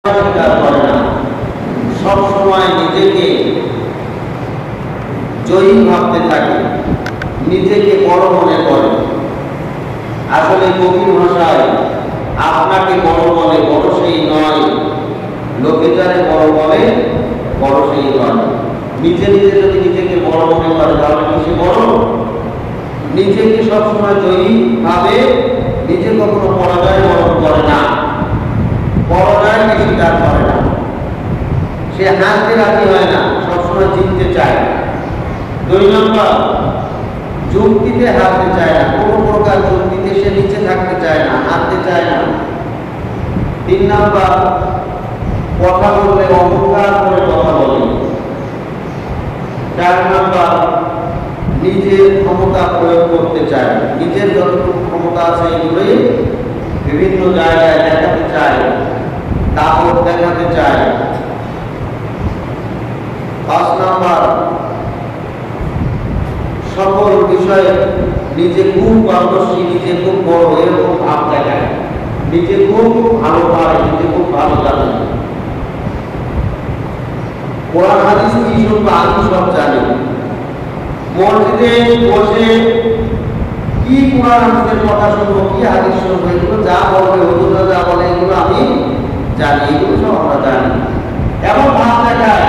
স্বীকার করে না, সবসময় নিজেকে জয়ী ভাবতে থাকে, নিজেকে বড় মনে করে। আসলে কবির ভাষায় আপনাকে বড় বলে বড় সেই নয়, লোকে যারে বড় বলে বড় সেই নয়। নিজে নিজে যদি নিজেকে বড় মনে করে তাহলে কি সে বড়? নিজেকে সবসময় জয়ী ভাবে, নিজে কখনো পরাজয় বরণ করে না, পরাজয়কে স্বীকার করে না। সে হারতে রাজি হয় না, সবসময় জিততে চায়। 2 নম্বর, যুক্তিতে হারতে চায় না, কোনো প্রকার যুক্তিতে সে নিচে থাকতে চায় না, হারতে চায় না। 3 নম্বর, কথা বললে অহংকার করে কথা বলে। 4 নম্বর, নিজের ক্ষমতা প্রয়োগ করতে চায়, নিজের যতটুকু ক্ষমতা আছে এগুলোই বিভিন্ন জায়গায় দেখাতে চায়, দাপট দেখাতে চায়। 5 নম্বর, সকল বিষয়ে নিজে খুব পারদর্শী, নিজে খুব বড় এরকম ভাব দেখায়, নিজে খুব ভালো পারে, নিজে খুব ভালো জানে। কোরআন হাদিস কি শুনবো আমি সব জানি, মসজিদে বসে কি কোরআন হাদিসের কথা শুনবো, কি হাদিস শুনবো, এগুলো যা বলবে হুজুররা যা বলে এগুলো আমি জানি, এগুলো সব আমরা জানি। এমন ভাব দেখায়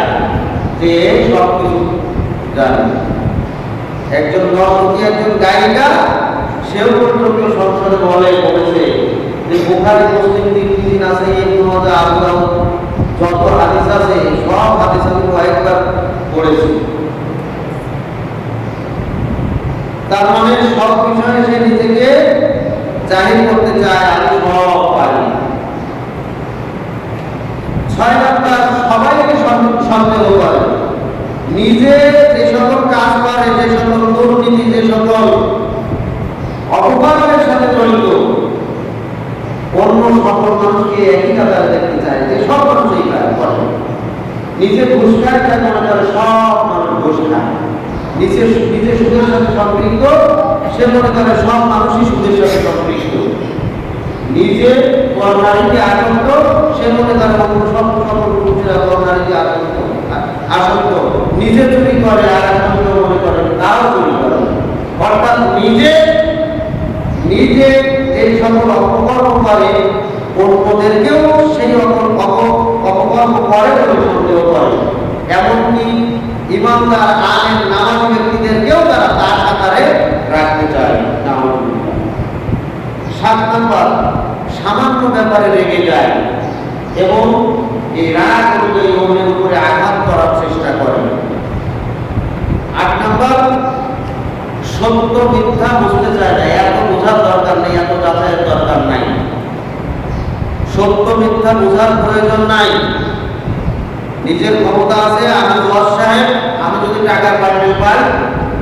যে সব কিছু জানি। একজন নর্তকী, একজন গায়িকা, সেও পর্যন্ত সংসদে বলেছে যে বুখারী, মুসলিম, তিরমিজি, নাসাই, ইবনে মাজাহ, আবু দাউদ যত হাদিস আছে সব হাদিস আমি কয়েকবার পড়েছি। তার মানে সব বিষয়ে সে নিজেকে জাহির করতে চায়, আমি সব পারি। 6 নম্বর, সবাইকে সন্দেহ করে, নিজে যে সকল কাজ করে, যে সকল দুর্নীতি, যে সকল অপকর্মের সাথে জড়িত, অন্য সকল মানুষকে একই কাতারে দেখতে চায়, যে সব মানুষ এই কাজ করে। নিজে ঘুষ খায়, তাই মনে করে সব মানুষ ঘুষ খায়। নিজে সুদের সাথে সম্পৃক্ত, সে মনে করে সব মানুষই সুদের সাথে সম্পৃক্ত। নিজে নারীকে আসক্ত, সে মনে করে সকল পুরুষেরা নারীকে আসক্ত। নিজে চুরি করে আর আসক্ত মনে করে তাও চুরি করে। অর্থাৎ নিজে এই সকল অপকর্ম করে, অন্যদেরকেও সেই অপকর্ম করে বলে সন্দেহ করে। এমনকি ইমানদার, আলেম, নামাজি ব্যক্তিদেরকেও তারা তার কাতারে রাখতে চায়। 7 নম্বর, সামান্য ব্যাপারে রেগে যায় এবং এই রাগ অনুযায়ী অন্যের উপরে আঘাত করার চেষ্টা করে। 8 নম্বর, সত্য মিথ্যা বুঝতে চায় না, এত বোঝার দরকার নেই, এত যাচাইয়ের দরকার নাই। সত্য মিথ্যা বোঝার প্রয়োজন নাই। নিজের ক্ষমতা আছে, আমি জজ সাহেব, আমি যদি টাকার বান্ডিল পাই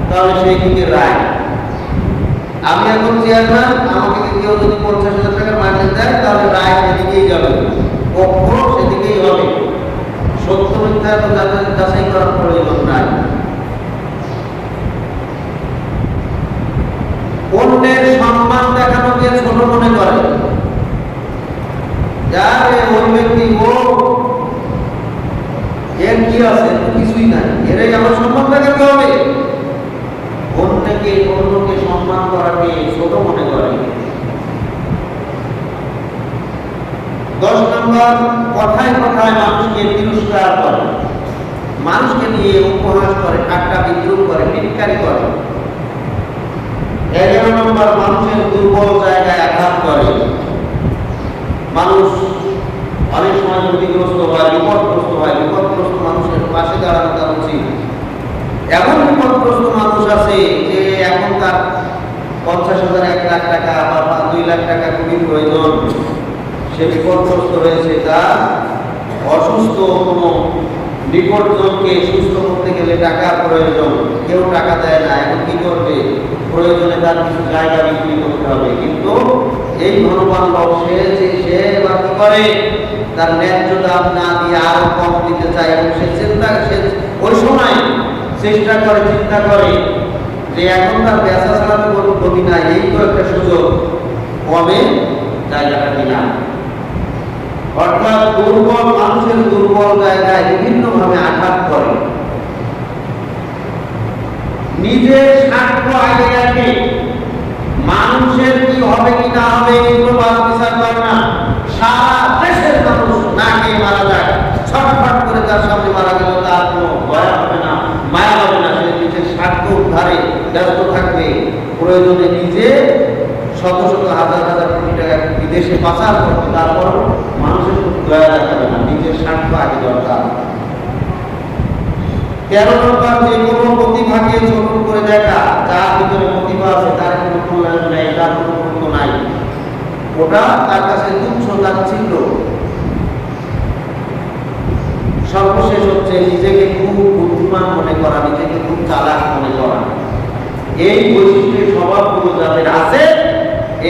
তাহলে সেই দিকে রায়। আমি এখন চেয়ারম্যান, আমাকে কেউ যদি 50,000 টাকার বান্ডিল দেয় তাহলে রায় সেদিকেই যাবে, পক্ষ সেদিকেই হবে। সত্য মিথ্যা এত যাচাই করার প্রয়োজন নাই। অন্যের সম্মান দেখানোকে ছোট মনে করে, যার ওই ব্যক্তি ও এর কি আছে, কিছুই নাই, এরাই আমার সম্মান দেখাতে হবে। অন্যকে সম্মান করাকে ছোট মনে করে। 10 নম্বর, কথায় কথায় মানুষকে তিরস্কার করে, মানুষকে নিয়ে উপহাস করে, ঠাট্টা বিদ্রুপ করে, টিটকারি করে। 11 নম্বর, মানুষের দুর্বল জায়গায় আঘাত করে। মানুষ অনেক সময় ক্ষতিগ্রস্ত হয়, বিপদগ্রস্ত হয়, বিপদগ্রস্ত মানুষের পাশে দাঁড়ানো তার উচিত। এমন বিপদগ্রস্ত মানুষ আছে যে এখন তার 50,000, 1 লাখ টাকা বা 2 লাখ টাকা খুবই প্রয়োজন, সে বিপদগ্রস্ত হয়েছে, তার অসুস্থ কোনো বিপদজনকে সুস্থ করতে গেলে টাকার প্রয়োজন, কেউ টাকা দেয় না, এখন কি করবে? প্রয়োজনে তার কিছু জায়গা বিক্রি করতে হবে। কিন্তু এই ধনবান লোক সে এবার কি করে? তার ন্যায্য দাম না দিয়ে আরো কম দিতে চায় এবং সে ওই সময় চেষ্টা করে, চিন্তা করে যে এখন তার বেচা ছাড়া তো কোনো গতি নাই, এই তো একটা সুযোগ, কমে জায়গাটা কিনা। অর্থাৎ দুর্বল মানুষের দুর্বল জায়গায় বিভিন্নভাবে আঘাত করে, নিজের স্বার্থ আগে রাখে, মানুষের কি হবে কি না হবে এগুলো বিচার করে না। সারা দেশের মানুষ না খেয়ে মারা যায়, ছটফট করে তার সামনে মারা গেল, তার কোনো দয়া হবে না, মায়া হবে না। সে নিজের স্বার্থ উদ্ধারে ব্যস্ত থাকবে, প্রয়োজনে নিজে শত শত হাজার হাজার কোটি টাকা বিদেশে পাচার করবে, তারপর মানুষের প্রতি দয়া দেখাবে না, নিজের স্বার্থ আগে দরকার। 13 নম্বর, যে কোনো প্রতিভাকে ছোট করে দেখা, যার ভিতরে প্রতিভা আছে তার কোনো মূল্যায়ন নেই, তার কোনো গুরুত্ব নাই, ওটা তার কাছে তুচ্ছ তাচ্ছিল্য। সর্বশেষ হচ্ছে নিজেকে খুব বুদ্ধিমান মনে করা, নিজেকে খুব চালাক মনে করা। এই বৈশিষ্ট্যের স্বভাবগুলো যাদের আছে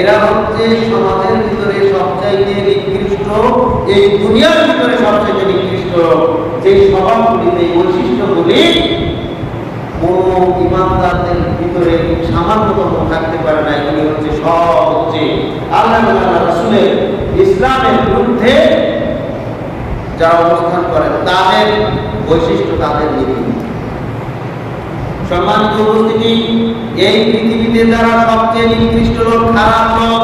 এরা হচ্ছে সমাজের ভিতরে সবচাইতে নিকৃষ্ট, এই দুনিয়ার ভিতরে সবচাইতে নিকৃষ্ট যে স্বভাবগুলি, এই বৈশিষ্ট্যগুলি কোন ইমানদারদের ভিতরে সামান্যতম থাকতে পারে না। এগুলি হচ্ছে সব হচ্ছে আল্লাহ রাসূলের ইসলামের বিরুদ্ধে যারা অবস্থান করেন তাদের বৈশিষ্ট্য, তাদের নীতি। সম্মানিত উপস্থিতি, এই পৃথিবীতে যারা সবচেয়ে নিকৃষ্ট লোক, খারাপ লোক,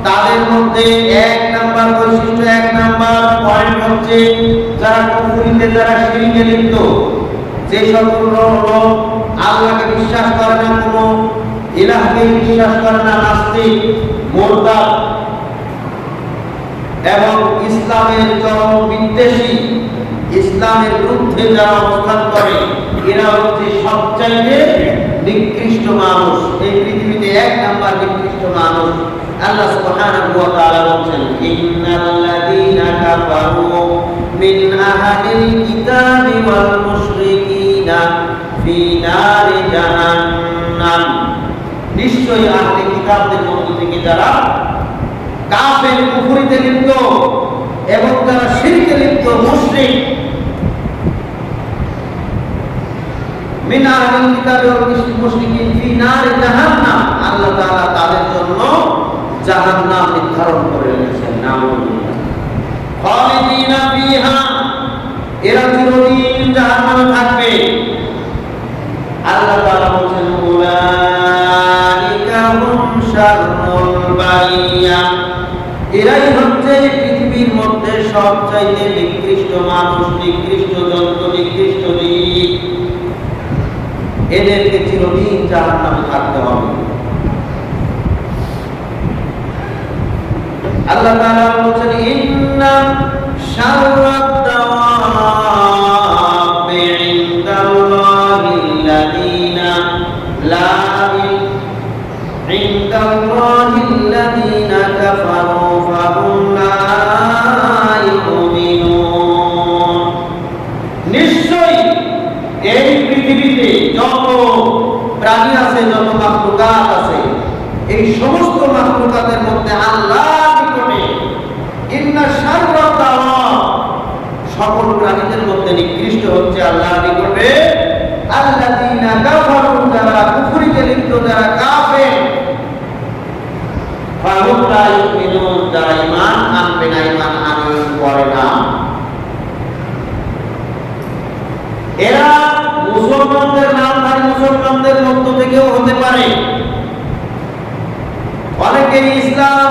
তাদের মধ্যে 1 নাম্বার বৈশিষ্ট্য, 1 নাম্বার পয়েন্ট হচ্ছে যারা কুফরিতে, যারা শিরকে লিপ্ত। যে সকল লোক আল্লাহকে বিশ্বাস করে না, কোনো ইলাহকে বিশ্বাস করে না, নাস্তিক, মুরতাদ এবং ইসলামের চরম বিদ্বেষী, ইসলামের বিরুদ্ধে যারা অবস্থান করে, এরা হচ্ছে সবচাইতে নিকৃষ্ট মানুষ। এই পৃথিবীতে 1 নাম্বার নিকৃষ্ট মানুষ। আল্লাহ সুবহানাহু ওয়া তাআলা বলেন, ইন্নাল্লাযীনা কাফারু মিন আহলিল কিতাবি ওয়াল মুশরিকিনা ফি নারি জাহান্নাম। নিশ্চয়ই আহলে কিতাবদের মধ্য থেকে যারা কাফের, কুফরিতে লিপ্ত এবং যারা শিরকে লিপ্ত, মুশরিক, মিন আহলিল কিতাবি ওয়াল মুশরিকিন ফি নারি জাহান্নাম, আল্লাহ তাআলা তাদের জন্য জাহান্নাম নির্ধারণ করে রেখেছেন। নাউযুবিল্লাহ। খালিদিনা ফিহা, এরা চিরদিন জাহান্নামে থাকবে। আল্লাহ তাআলা বলেন, উলাইকা হুম শাররুল বারিয়া, এরাই হচ্ছে পৃথিবীর মধ্যে সবচাইতে নিকৃষ্ট মানুষ, নিকৃষ্ট জন্তু, নিকৃষ্ট জীব। এদেরকে চিরদিন জাহান্নামে থাকতে হবে। আল্লাহ তাআলা বলেন, ইন্না শাররাদ দাওয়াবি ইনদাল্লাহিল্লাযীনা লা ইনদাল্লাহিল্লাযীনা কাফারু ফাহুম লা ইউমিনুন। নিশ্চয়ই এই পৃথিবীতে যত প্রাণী আছে, যত মাখলুকাত আছে, এই সমস্ত মাখলুকাতের মধ্যে আল্লাহর নিকটে ইন্না শাররাদ দাওয়াব, সকল প্রাণীদের মধ্যে নিকৃষ্ট হচ্ছে আল্লাহর নিকটে আল্লাযীনা কাফারু, যারা কুফরিতে লিপ্ত, যারা কাফের, ফাহুম লা ইউমিনুন, যারা ঈমান আনবে না, ঈমান আনয়ন করে না। এরা মুসলমানদের নামধারী মুসলমানদের মধ্য থেকেও হতে পারে। অনেকে ইসলাম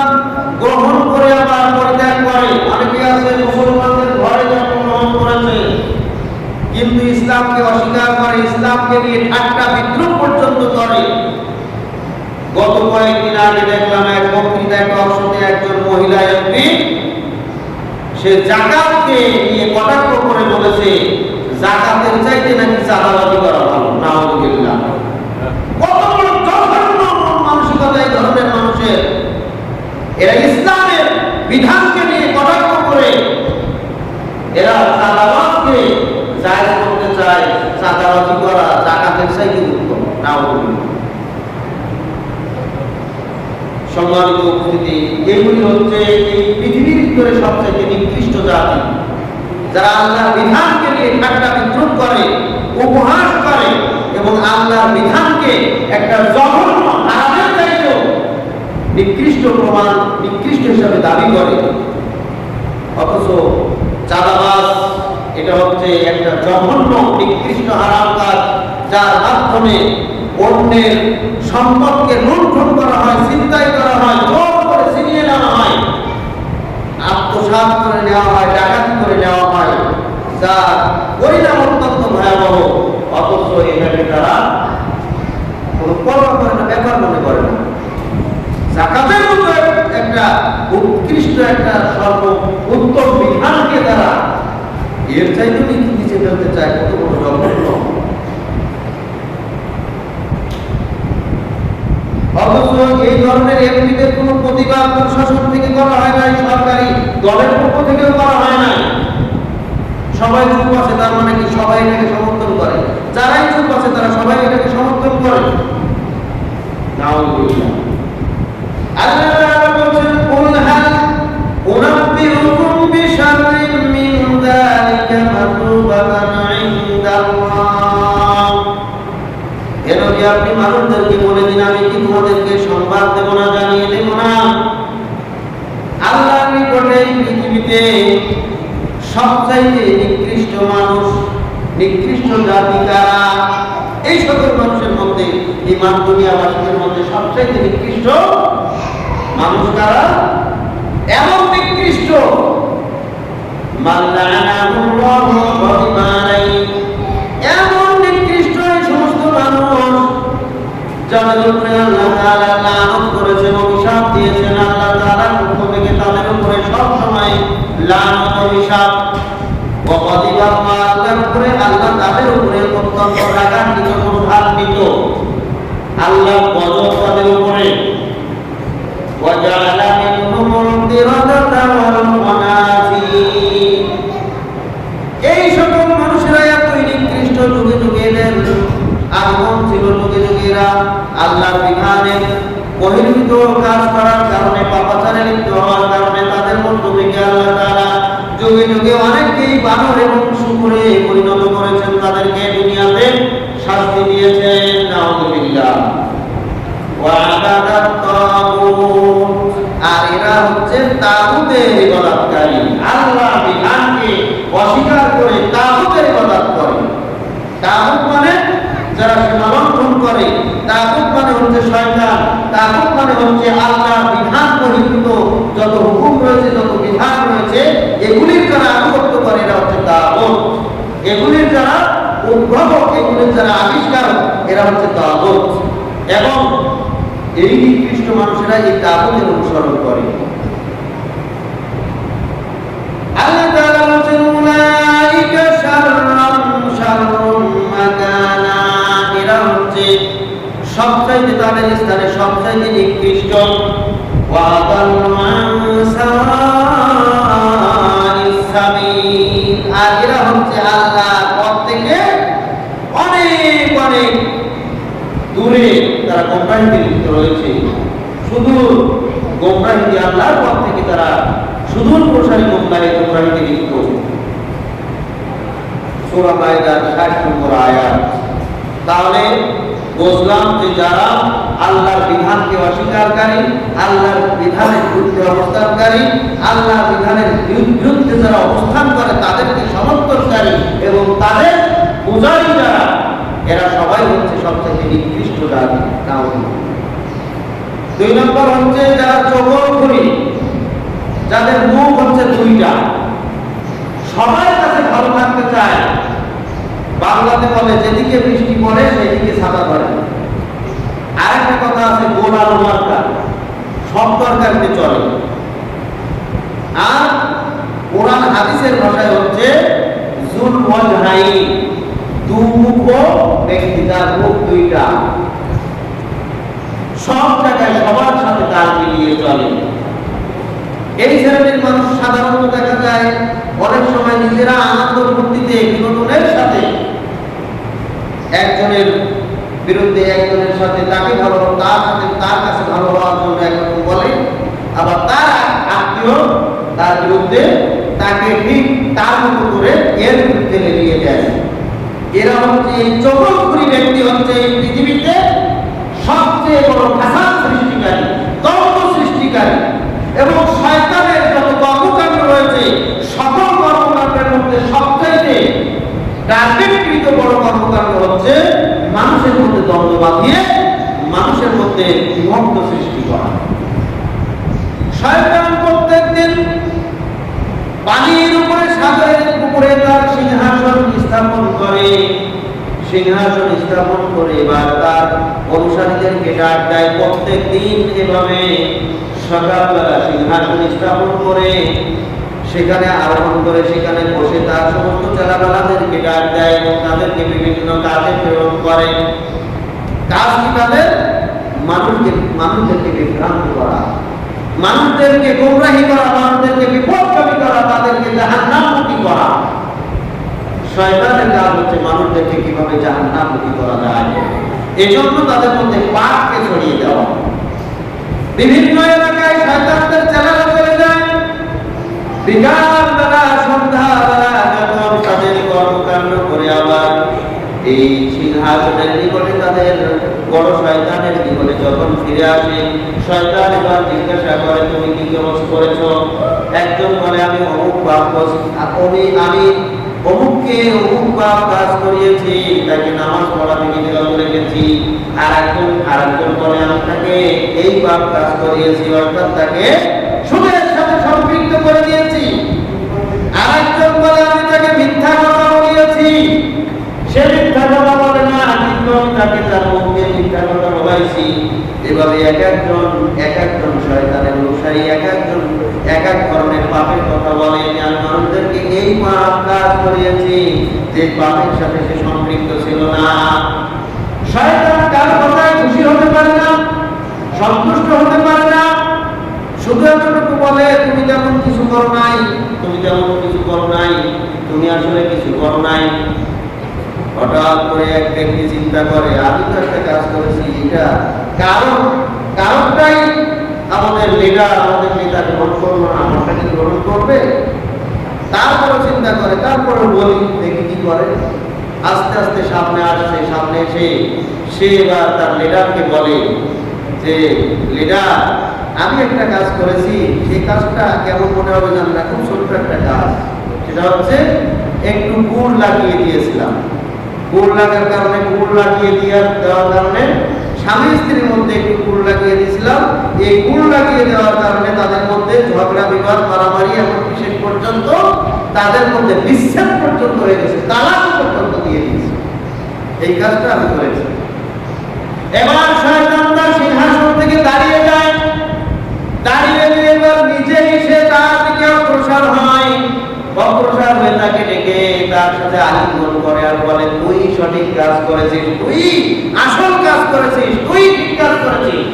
গ্রহণ করে আবার পরিত্যাগ করে, অনেকে আছে মুসলমানদের ঘরে জন্মগ্রহণ করেছে কিন্তু ইসলামকে অস্বীকার করে, ইসলামকে নিয়ে ঠাট্টা বিদ্রুপ পর্যন্ত করে। গত কয়েকদিন আগে দেখলাম এক বক্তৃতা, এক অংশতে একজন মহিলা এমপি সে জাকাতকে নিয়ে কটাক্ষ করে বলেছে জাকাতের চাইতে নাকি চাঁদাবাজি করা ভালো। নাউযুবিল্লাহ। কত বড় জঘন্য মানসিকতা এই ধরনের মানুষের! এরা ইসলামের বিধানকে নিয়ে কটাক্ষ করে এরা চাঁদাবাজকে জায়েজ করতে চায়। চাঁদাবাজি করা জাকাতের চাইতে উত্তম। নাউযুবিল্লাহ। সম্মানিত উপস্থিতি, এগুলি হচ্ছে এই পৃথিবীর ভিতরে সবচেয়ে নিকৃষ্ট জাতি, যারা আল্লাহর বিধানকে নিয়ে ঠাট্টা বিদ্রুপ করে, উপহাস করে এবং আল্লাহর বিধানকে একটা জঘন্য হারামের চাইতেও নিকৃষ্ট প্রমাণ, নিকৃষ্ট হিসাবে দাবি করে। অথচ চাঁদাবাজ, এটা হচ্ছে একটা জঘন্য নিকৃষ্ট হারাম কাজ, যার মাধ্যমে অন্যের সম্পদকে লুণ্ঠন করা হয়, ছিনতাই করা হয়, জোর করে ছিনিয়ে নেওয়া হয়, আত্মসাৎ করে নেওয়া হয়, ডাকাতি করে নেওয়া হয়, যার পরিণাম অত্যন্ত ভয়াবহ। অথচ এটাকে তারা কোনো পরোয়া করে না, ব্যাপার মনে করে না। যাকাতের মতো একটা উৎকৃষ্ট একটা সর্ব উত্তম বিধানকে তারা এর চাইতে নিচে ফেলতে চায়, কত বড় জঘন্য। অথচ এই ধরনের এমপিদের কোনো প্রতিবাদ প্রশাসন থেকে করা হয় নাই, সরকারি দলের পক্ষ থেকেও করা হয় নাই। সবাই চুপ আছে, তার মানে কি সবাই এটাকে সমর্থন করে? যারাই চুপ আছে তারা সবাই এটাকে সমর্থন করে। নাউযুবিল্লাহ। আল্লাহ তাআলা বলেন, কুল হাল উনাব্বিউকুম বিশাররিন মিন যালিকা মাসুবাতান ইনদাল্লাহ। হে নবী, আপনি মানুষদেরকে বলে দিন, আমি কি তোমাদেরকে সংবাদ দেব না, জানিয়ে দেব না? আল্লাহর নিকটে পৃথিবীতে সবচাইতে নিকৃষ্ট মানুষ, নিকৃষ্ট জাতি কারা? এই সকল মানুষের মধ্যে, এই দুনিয়াবাসীদের মধ্যে সবচাইতে নিকৃষ্ট মানুষ কারা? এমন নিকৃষ্ট এমন নিকৃষ্ট এই সমস্ত মানুষ যাদের উপরে আল্লাহ তাআলা লানত করেছেন, অভিশাপ দিয়েছেন। আল্লাহ তাআলার পক্ষ থেকে তাদের উপরে সবসময় লানত, অভিশাপ। আল্লাহর উপরে, আল্লাহ তাদের উপরে অত্যন্ত রাগান্বিত, ক্রোধান্বিত। আল্লাহ গজব তাদের উপরে। وَجَعَلَ مِنْهُمُ الْقِرَدَةَ وَالْخَنَازِيرَ। এই সকল মানুষেরা এতই নিকৃষ্ট, যুগে যুগে এদের আগমন ছিল, যুগে যুগে এরা আল্লাহর বিধানের বহির্ভূত কাজ করার কারণে, পাপাচারে লিপ্ত হওয়ার কারণে তাদের মধ্য থেকে আল্লাহ তাআলা যুগে যুগে অনেককেই বানর এবং শুকরে পরিণত করেছেন, তাদেরকে দুনিয়াতে শাস্তি দিয়েছেন। নাউযুবিল্লাহ। ওয়া'বাদাত তাগুত, আর এরা হচ্ছে তাগুতের ইবাদতকারী। আল্লাহর বিধানকে অস্বীকার করে তাগুতের ইবাদত করে। তাগুত মানে যারা সীমালঙ্ঘন করে, তাগুত মানে হচ্ছে শয়তান, তাগুত মানে হচ্ছে আল্লাহর বিধান বহির্ভূত যত হুকুম রয়েছে, যত বিধান রয়েছে, এগুলির যারা আনুগত্য করে এরা হচ্ছে তাগুত। এগুলির যারা উদ্ভাবক, এগুলির যারা আবিষ্কারক, এরা হচ্ছে তাগুত। এবং এই নিকৃষ্ট মানুষেরা এই তাগুতের অনুসরণ করে। আল্লাহ তাআলা বলেন, উলাইকা শাররুম মাকানা, এরা হচ্ছে সবচাইতে, তাদের স্থানে সবচাইতে নিকৃষ্ট। ওয়া আদাল্লু আন সাওয়াইস সাবিল, আর এরা হচ্ছে আল্লাহর পথ থেকে অনেক অনেক দূরে তারা গোমরাহিতে লিপ্ত রয়েছে। শুধু গোমরাহিতে, আল্লাহর পথ থেকে তারা সুদূর প্রসারী গোমরাহিতে লিপ্ত। সূরা মাইদার 60 নম্বর আয়াত। তাহলে বুঝলাম যে যারা আল্লাহর বিধানকে অস্বীকারকারী, আল্লাহর বিধানের বিরুদ্ধে অবস্থানকারী, আল্লাহর বিধানের বিরুদ্ধে যারা অবস্থান করে তাদেরকে সমর্থনকারী এবং তাদের পূজারী যারা, এরা সবাই হচ্ছে সবচেয়ে নিকৃষ্ট জাতি। দুই নম্বর হচ্ছে যারা চগলখড়ি, যাদের মুখ হচ্ছে দুইটা, সবার কাছে ভালো থাকতে চায়। বাংলাতে বলে যেদিকে বৃষ্টি পড়ে সেদিকে ছাতা ধরে। আরেকটা কথা আছে গোল আলু মার্কা, সব তরকারিতে চলে। আর কোরআন হাদিসের ভাষায় হচ্ছে যুল ওয়াজহাইন, দুমুখ ব্যক্তি, তার মুখ দুইটা, সব জায়গায় সবার সাথে তাল মিলিয়ে চলে। এই শ্রেণীর মানুষ সাধারণত দেখা যায় অনেক সময় নিজেরা আনন্দ ফুর্তিতে বিনোদনের সাথে একজনের বিরুদ্ধে, একজনের সাথে তাকে ভালো, তার সাথে তার কাছে ভালো হওয়ার জন্য একরকম বলে, আবার তার আত্মীয় তার বিরুদ্ধে তাকে ঠিক তার মতো করে এর বিরুদ্ধে লেলিয়ে দেয়। এরা হচ্ছে এই চগলখড়ি ব্যক্তি, হচ্ছে এই পৃথিবীতে সবচেয়ে বড় ফাসাদ সৃষ্টিকারী, দ্বন্দ্ব সৃষ্টিকারী এবং শয়তানের যত কর্মকাণ্ড রয়েছে সকল কর্মকাণ্ড মধ্যে সবচাইতে টার্গেটকৃত বড় কর্মকাণ্ড হচ্ছে মানুষের মধ্যে দ্বন্দ্ব বাঁধিয়ে মানুষের মধ্যে বিভক্ত সৃষ্টি করা। শয়তান প্রত্যেকদিন পানির উপরে, সাগরের উপরে তার সিংহাসন স্থাপন করে। সিংহাসন স্থাপন করে এবার তার অনুসারীদেরকে ডাক দেয়। প্রত্যেক দিন এভাবে সকালবেলা সিংহাসন স্থাপন করে সেখানে আরোহণ করে সেখানে বসে তার সমস্ত চেলাবেলাদেরকে ডাক দেয় এবং তাদেরকে বিভিন্ন কাজে প্রেরণ করে। কাজ কি তাদের? মানুষদেরকে বিভ্রান্ত করা, মানুষদেরকে গোমরাহী করা, মানুষদেরকে বিপদগামী করা, তাদেরকে জাহান্নামমুখী করা। শয়তানের কাজ হচ্ছে মানুষদেরকে কিভাবে জাহান্নামমুখী করা যায়, এজন্য তাদের মধ্যে পাপকে ছড়িয়ে দেওয়া। বিভিন্ন এলাকায় শয়তানদের চেলারা চলে যায়। বিকাল বেলা, সন্ধ্যা বেলা যখন তাদের কর্মকাণ্ড করে আবার এই সিংহাসনের নিকটে, তাদের বড় শয়তানের নিকটে যখন ফিরে আসে, শয়তান এবার জিজ্ঞাসা করে, তুমি কি কাজ করেছো? একজন বলে, আমি অমুক পাপ আমি অমুককে অমুক পাপ কাজ করিয়েছি, তাকে নামাজ পড়া থেকে বিরত রেখেছি। আরেকজন বলে, আমি তাকে এই পাপ কাজ করিয়েছি, অর্থাৎ তাকে সুদের সাথে সম্পৃক্ত করে দিয়েছি। আরেকজন বলে, আমি তাকে মিথ্যা কথা বলিয়েছি। সে মিথ্যা কথা বলে না, কিন্তু আমি তাকে তার মুখে মিথ্যা কথা বলাইছি। এভাবে এক একজন শয়তানের অনুসারী এক এক ধরনের পাপের কথা বলে। আমি মানুষদেরকে এই পাপ কাজ করিয়েছি যে পাপের সাথে সে সম্পৃক্ত ছিল না। শয়তান কার কথায় খুশি হতে পারে না, সন্তুষ্ট হতে পারে না। শুধু এতটুকু বলে, তুমি তেমন কিছু করো নাই, তুমি আসলে কিছু করো নাই। হঠাৎ করে এক ব্যক্তি চিন্তা করে, আমি তো একটা কাজ করেছি, এটা কারণটাই আমাদের নেতা গ্রহণ করবো না, আমাকে গ্রহণ করবে। তারপরে চিন্তা করে, তারপরে বলি, দেখি কি করে। আস্তে আস্তে সামনে আসছে, সামনে এসে সে এবার তার লিডারকে বলে যে, লিডার, আমি একটা কাজ করেছি, সেই কাজটা কেমন মনে হবে জানি না, খুব ছোট্ট একটা কাজ। সেটা হচ্ছে একটু গুড় লাগিয়ে দিয়েছিলাম। গুড় লাগিয়ে দেওয়ার কারণে স্বামী স্ত্রীর মধ্যে একটু গুড় লাগিয়ে দিয়েছিলাম। এই গুড় লাগিয়ে দেওয়ার কারণে তাদের মধ্যে ঝগড়া, বিবাদ, মারামারি, এমনকি শেষ পর্যন্ত তাদের মধ্যে বিচ্ছেদ পর্যন্ত হয়ে গেছে, তালাক পর্যন্ত দিয়ে দিয়েছে। এই কাজটা আমি করেছি। এবার শয়তান তার সিংহাসন থেকে দাঁড়িয়ে যায়, দাঁড়িয়ে এবার নিজেই সে তার দিকে অগ্রসর হয়। অগ্রসর হয়ে তাকে ডেকে তার সাথে আলিঙ্গন করে আর বলে, তুই সঠিক কাজ করেছিস, তুই আসল কাজ করেছিস, তুই ঠিক কাজ করেছিস।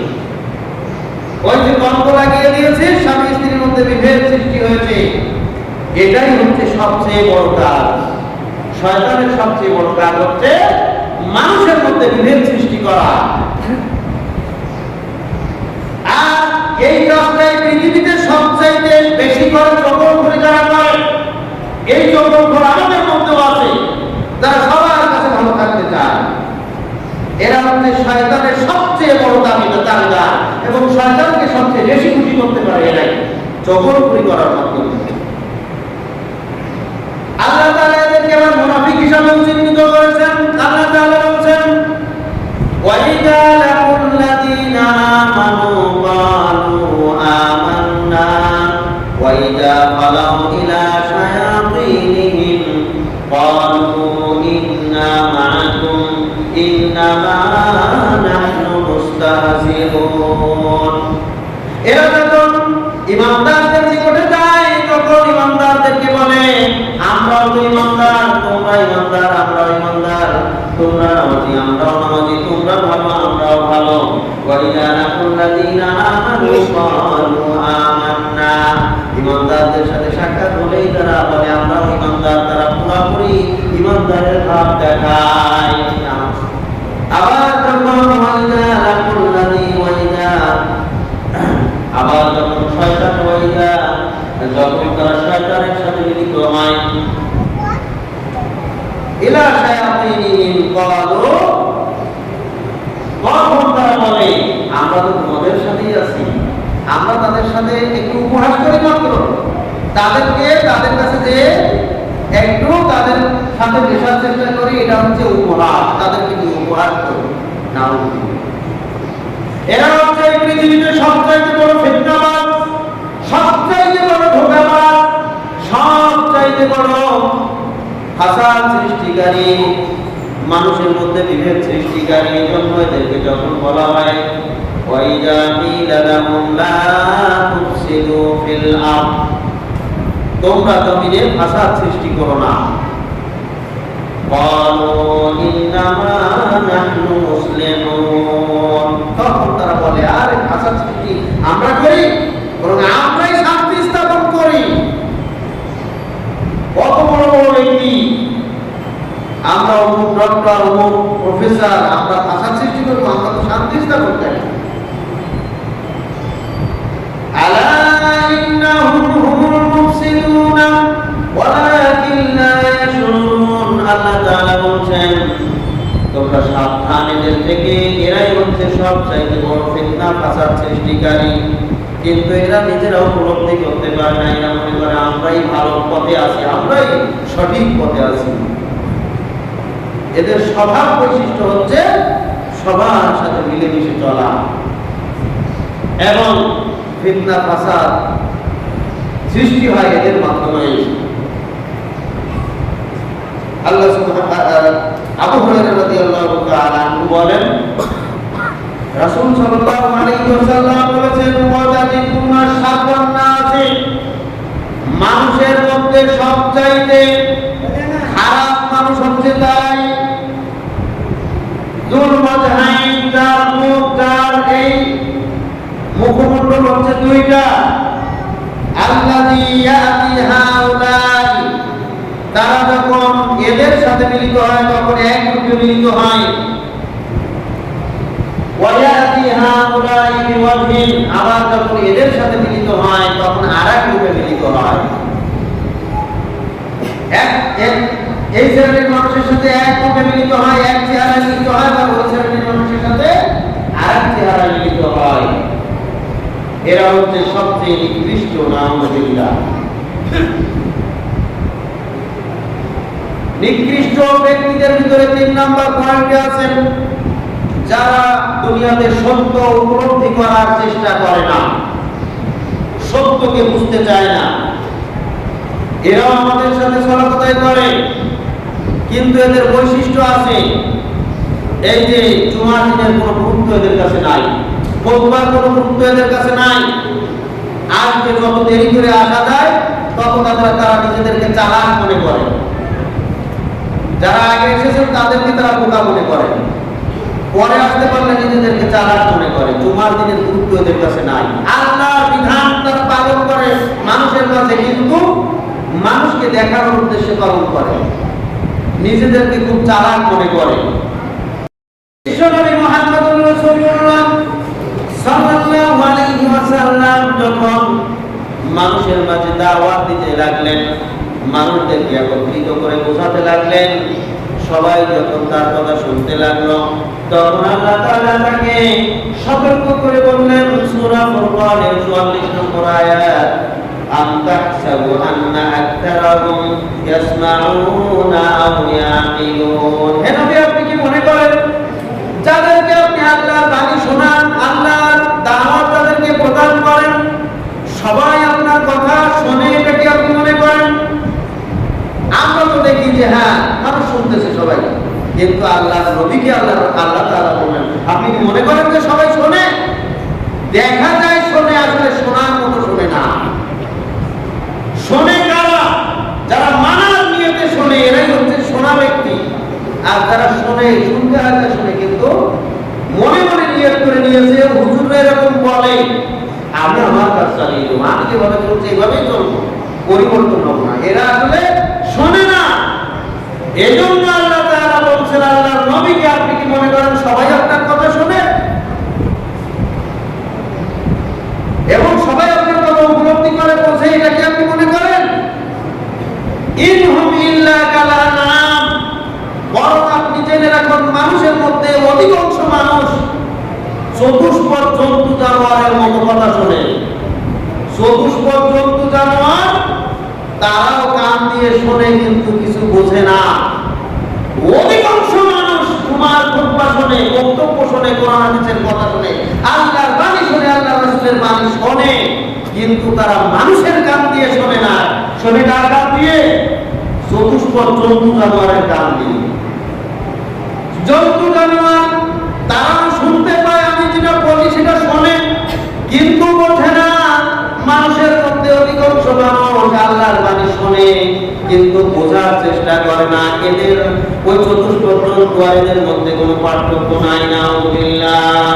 ওই যে দ্বন্দ্ব লাগিয়ে দিয়েছিস, স্বামী স্ত্রীর মধ্যে বিভেদ সৃষ্টি হয়েছে, এটাই হচ্ছে সবচেয়ে বড় কাজ। শয়তানের সবচেয়ে বড় কাজ হচ্ছে মানুষের মধ্যে বিভেদ সৃষ্টি করা। আর এই কাজটাই পৃথিবীতে সবচাইতে বেশি করে চক্রখড়ি যারা করে। এই চক্রখড় আমাদের মধ্যেও আছে, যারা সবার কাছে ভালো থাকতে চায়। এরা হচ্ছে শয়তানের সবচেয়ে বড় দাবিদার এবং শয়তানকে সবচেয়ে বেশি খুশি করতে পারে এরাই চক্রখড়ি করার মাধ্যমে। আল্লাহ তাআলা এদেরকে আবার মুনাফিক হিসাবে চিহ্নিত করেছেন। আল্লাহ তাআলা বলেছেন, ওয়াইদা লাকুল্লাযীনা আমানু ক্বালু আমান্না ওয়াইদা খালাউ ইলা শায়াতিনিহিম ক্বালু ইন্না মা'আকুম ইন্নামা নাহনু মুস্তাহজিউন। এরা যখন ইমানদারদের নিকটে যায়, তখন ইমানদারদেরকে বলে, আমরাও তো ইমানদার, তোমরা ইমানদার, আমরাও ইমানদার, তোমরা নামাজি, আমরাও নামাজি, তোমরা ভালো, আমরাও ভালো। ওয়াইদা লাকুল্লাযীনা আমানু ক্বালু আমান্না। ইমানদারদের সাথে সাক্ষাৎ হলেই তারা বলে, আমরাও ইমানদার। তারা পুরোপুরি ইমানদারের ভাব দেখায়। আবার যখন শয়তান যখন তারা শয়তানের সাথে মিলিত হয়, ইলা শায়াতিনিহিম ক্বালু, তখন তারা বলে, আমরা তো তোমাদের সাথেই আছি, আমরা তাদের সাথে একটু উপহাস করি মাত্র। তাদের কাছে যে এক হাতে পেশার চেষ্টা করি, এটা হচ্ছে উপহার, তাদেরকে কি উপহার করি না। এরা হচ্ছে এই পৃথিবীতে সবচাইতে বড় ফিতনাবাজ, সবচাইতে বড় ধোঁকাবাজ, সবচাইতে বড় ফাসাদ সৃষ্টিকারী, মানুষের মধ্যে বিভেদ সৃষ্টিকারী। জন্য এদেরকে যখন বলা হয় ওয়াইদা কিলা লাহুম লা তুফসিদু ফিল আরদ, তোমরা জমিনে ফাসাদ সৃষ্টি করো না, ক্বালু ইন্নামা নাহনু মুসলিমুন, তখন তারা বলে আরে ফাসাদ সৃষ্টি আমরা করি, বরং আমরাই শান্তি স্থাপন করি। কত বড় বড় ব্যক্তি, আমরা অমুক ডক্টর, অমুক প্রফেসর, আমরা ফাসাদ সৃষ্টি করবো, আমরা তো শান্তি স্থাপন করি। আলা ইন্নাহুম হুমুল মুফসিদুন ওয়ালাকিন লা ইয়াশউরুন, আল্লাহ তাআলা বলেন তোমরা সাবধান এদের থেকে, এরাই হচ্ছে সবচাইতে বড় ফিতনা ফাসাদ সৃষ্টিকারী। কিন্তু এরা নিজেরা উপলব্ধি করতে পারে না, এরা মনে করে আমরাই ভালো পথে আছি, আমরাই সঠিক পথে আছি। এদের স্বভাব বৈশিষ্ট্য হচ্ছে সবার সাথে মিলেমিশে চলা এবং ফিতনা ফাসাদ সৃষ্টি হয় এদের মাধ্যমে। আল্লাহ সুবহানাহু আবু হুরায়রা রাদিয়াল্লাহু তাআলা আনহু বলেন রাসূল সাল্লাল্লাহু আলাইহি ওয়াসাল্লাম বলেছেন ওয়াজাদিকুনা শাররান নাসি, মানুষের মধ্যে সবচাইতে খারাপ মানুষ হচ্ছে তাই যুল ওয়াজহাইন, যার মুখ, যার এই মুখমণ্ডল হচ্ছে দুইটা, আল্লাযী ইয়াতি হাউলাই, তারা যখন এদের সাথে মিলিত হয় তখন এক রূপে মিলিত হয়, ওয়ায়াতি হাউলাই বিওয়াজহিন, আবার যখন এদের সাথে মিলিত হয় তখন আরেক রূপে মিলিত হয়। এই শ্রেণীর মানুষের সাথে এক রূপে মিলিত হয়, এক চেহারায় মিলিত হয়, বা ওই শ্রেণীর মানুষের সাথে আরেক চেহারায় মিলিত হয়। এরা হচ্ছে সবচেয়ে নিকৃষ্ট নাউযুবিল্লাহ। নিকৃষ্ট ব্যক্তিদের ভিতরে 3 নাম্বার পয়েন্টে আছেন যারা দুনিয়াতে সত্য উপলব্ধি করার চেষ্টা করে না, সত্যকে বুঝতে চায় না। এরাও আমাদের সাথে চলাফেরা করে, কিন্তু এদের বৈশিষ্ট্য আছে, এই যে জুমার দিনের কোনো গুরুত্ব এদের কাছে নাই, বুধবার কোনো গুরুত্ব এদের কাছে নাই। আজকে যত দেরি করে আসা যায় তত তারা নিজেদেরকে চালাক মনে করে, যারা আগে এসেছেন তাদেরকে তারা বোকা মনে করে, পরে আসতে পারলে নিজেদেরকে চালাক মনে করে। জুমার দিনের গুরুত্ব এদের কাছে নাই। আল্লাহর বিধান তারা পালন করে মানুষের কাছে, কিন্তু মানুষকে দেখানোর উদ্দেশ্যে পালন করে, নিজেদেরকে খুব চালাক মনে করে। বিশ্বনবী মুহাম্মদুর রাসূলুল্লাহ সাল্লাল্লাহু আলাইহি ওয়াসাল্লাম যখন মানুষের মাঝে দাওয়াত দিতে লাগলেন, মানুষদেরকে একত্রিত করে বোঝাতে লাগলেন, সবাই যখন তার কথা শুনতে লাগলো তখন আল্লাহ তাআলা তাকে সতর্ক করে বললেন, সূরা ফুরকানের 44 নম্বর আয়াত, আম তাহসাবু আন্না আকতারাহুম ইয়াসমাউনা আও ইয়াকিলুন, হে নবী আপনি কি মনে করেন যাদেরকে আপনি আল্লাহর বাণী শোনান, আল্লাহর দাওয়াত তাদেরকে প্রদান করেন, সবাই আপনার কথা শোনে, এটা কি আপনি মনে করেন? আমরা তো দেখি যে হ্যাঁ মানুষ শুনতেছে সবাই, কিন্তু আল্লাহর নবীকে আল্লাহ তাআলা বলেন আপনি কি মনে করেন যে সবাই শোনে? দেখা যায় শোনে, আসলে শোনার মতো শোনে না। শোনে কারা? যারা মানার নিয়তে শোনে, এরাই হচ্ছে শোনা ব্যক্তি। আর যারা শুনতে হয় শুনে, কিন্তু মনে মনে নিয়ত করে নিয়েছে হুজুর এরকম বলে আমি আমার কাজ চালিয়ে দেবো, আমি যেভাবে চলছি এইভাবেই চলবো, পরিবর্তন হবো না, এরা আসলে শোনে না। এজন্য আল্লাহ তাআলা বলছেন আল্লাহর নবীকে আপনি কি মনে করেন সবাই আপনার কথা শোনে এবং সবাই আপনার কথা উপলব্ধি করে বোঝে, এটা কি আপনি মনে করেন? ইনহুম ইল্লা কালানাম, বরং আপনি জেনে রাখুন মানুষের মধ্যে অধিকাংশ মানুষ চতুষ্পদ জন্তু জানোয়ারের মতো কথা শোনে। চতুষ্পদ জন্তু জানোয়ার তারাও কান দিয়ে শোনে কিন্তু কিছু বোঝে না। বক্তব্য শোনে, কোরআন হাদিসের কথা শোনে, আল্লাহর বাণী শোনে, আল্লাহর রাসূলের বাণী শোনে, কিন্তু তারা মানুষের কান দিয়ে শোনে না। শোনে কার কান দিয়ে? চতুষ্পদ জন্তু জানোয়ারের কান দিয়ে। জন্তু জানোয়ার তারা শুনতে পায়, আমি যেটা বলি সেটা শোনে, কিন্তু বোঝে না। মানুষের মধ্যে অধিকাংশ মানুষ আল্লাহর বাণী শোনে কিন্তু বোঝার চেষ্টা করে না। এদের ওই চতুষ্পদ জন্তু আর এদের মধ্যে কোনো পার্থক্য নাই। নাউযুবিল্লাহ।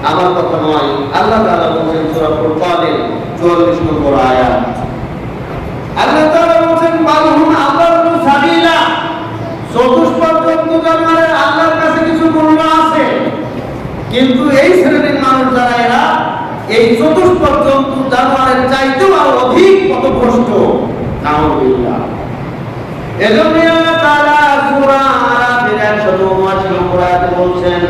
আমার কথা নয়, আল্লাহ তাআলা বলেন সূরা ফুরকানের 44 নম্বর আয়াত, আল্লাহ তাআলা বলেন বালহুম আযাল্লু সাবিলা। চতুষ্পদ জন্তু জানোয়ারের আল্লাহর কাছে কিছু মূল্য আছে, কিন্তু এই শ্রেণীর মানুষ যারা, এরা এই চতুষ্পদ জন্তু জানোয়ারের চাইতেও অধিক পথভ্রষ্ট। নাউযুবিল্লাহ। এজন্য আল্লাহ তাআলা সূরা আরাফের 179 নম্বর আয়াতে বলছেন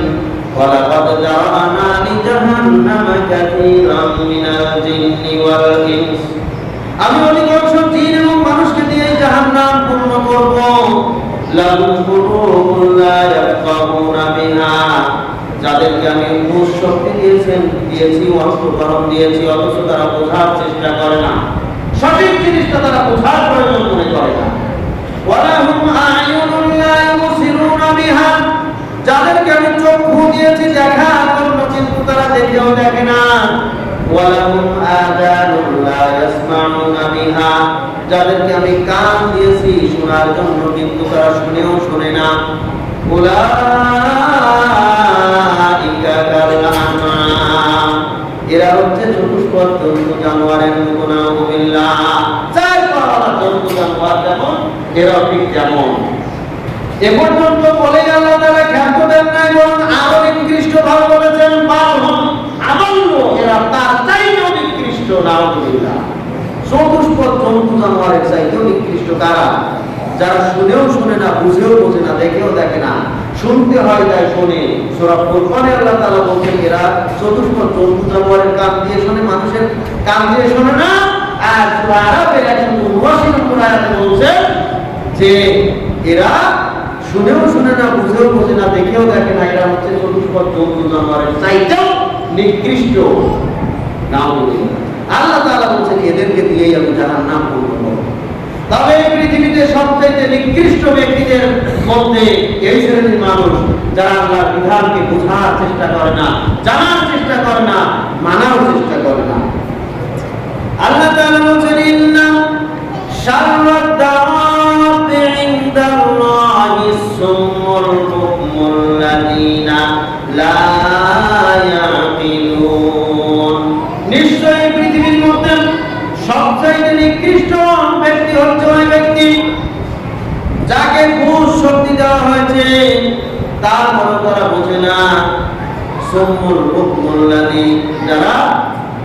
ওয়ালাকাদ জাআনা লিজাহান্নামা কাসীরাম মিনাল জিন্নি ওয়াল ইনস। আমি অধিকাংশ জিন এবং মানুষকে দিয়ে জাহান্নাম পূর্ণ করব। লাহুম কুলুবুন লা ইয়াফকাহুনা বিহা। যাদেরকে আমি বুঝ শক্তি দিয়েছি, অন্তঃকরণ দিয়েছি, অথচ তারা বোঝার চেষ্টা করে না, সঠিক জিনিসটা তারা বোঝার প্রয়োজন মনে করে না। ওয়ালাহুম আ'য়ুনুন লা ইউবসিরুনা বিহা। যাদেরকে আমি চক্ষু দিয়েছি দেখার জন্য, কিন্তু তারা দেখেও দেখে না। ওয়ালাহুম আযানুন লা ইয়াসমাউনা বিহা। যাদেরকে আমি কান দিয়েছি শোনার জন্য, কিন্তু তারা শুনেও শোনে না। উলাইকা কাল আনআম। এরা হচ্ছে চতুষ্পদ জন্তু জানোয়ারের মতো। নাউযুবিল্লাহ। চার পাওয়া জন্তু জানোয়ার যেমন, এরা ঠিক তেমন। এ পর্যন্ত বলে আল্লাহ তাআলা ক্ষান্ত দেন নাই, বরং আরো নিকৃষ্ট ভাবে বলেছেন বালহুম আযাল্লু। এরা তার চাইতেও নিকৃষ্ট। নাউযুবিল্লাহ। চতুষ্পদ জন্তু জানোয়ারের চাইতেও নিকৃষ্ট কারা? যারা শুনেও শুনে না, বুঝেও বোঝে না, দেখেও দেখে না, শুনতে হয় তাই শোনে। সূরা ফুরকানে আল্লাহ তাআলা বলেন এরা চতুষ্পদ জন্তু জানোয়ারের কান দিয়ে শোনে, মানুষের কান দিয়ে শোনে না। আর সূরা আরাফের 179 নম্বর আয়াতে বলছেন যে এরা শুনেও শুনে না, বুঝেও বোঝে না, দেখেও দেখে না, এরা হচ্ছে চতুষ্পদ জন্তু জানোয়ারের চাইতেও নিকৃষ্ট। নাউযুবিল্লাহ। আল্লাহ তাআলা বলেন এদেরকে দিয়েই আমি জাহান্নাম পূর্ণ করব। তবে এই পৃথিবীতে সবচেয়ে নিকৃষ্ট ব্যক্তিদের মধ্যে এই শ্রেণীর মানুষ যারা আল্লাহর বিধানকে বোঝার চেষ্টা করে না, জানার চেষ্টা করে না, মানার চেষ্টা করে না। আল্লাহ তাআলা বলেন ইন্না শাররাদ দাওয়াবি ইনদাল্লাহিস সুম্মুল বুকমুল লাযিনা লা ইয়াকিলুন। নিশ্চয়ই পৃথিবীর মধ্যে সবচেয়ে নিকৃষ্ট ব্যক্তি হচ্ছে ওই ব্যক্তি যাকে বুঝ শক্তি দেওয়া হয়েছে, তারপরে তারা বোঝে না। সুম্মুল বুকমুল লাযিন। যারা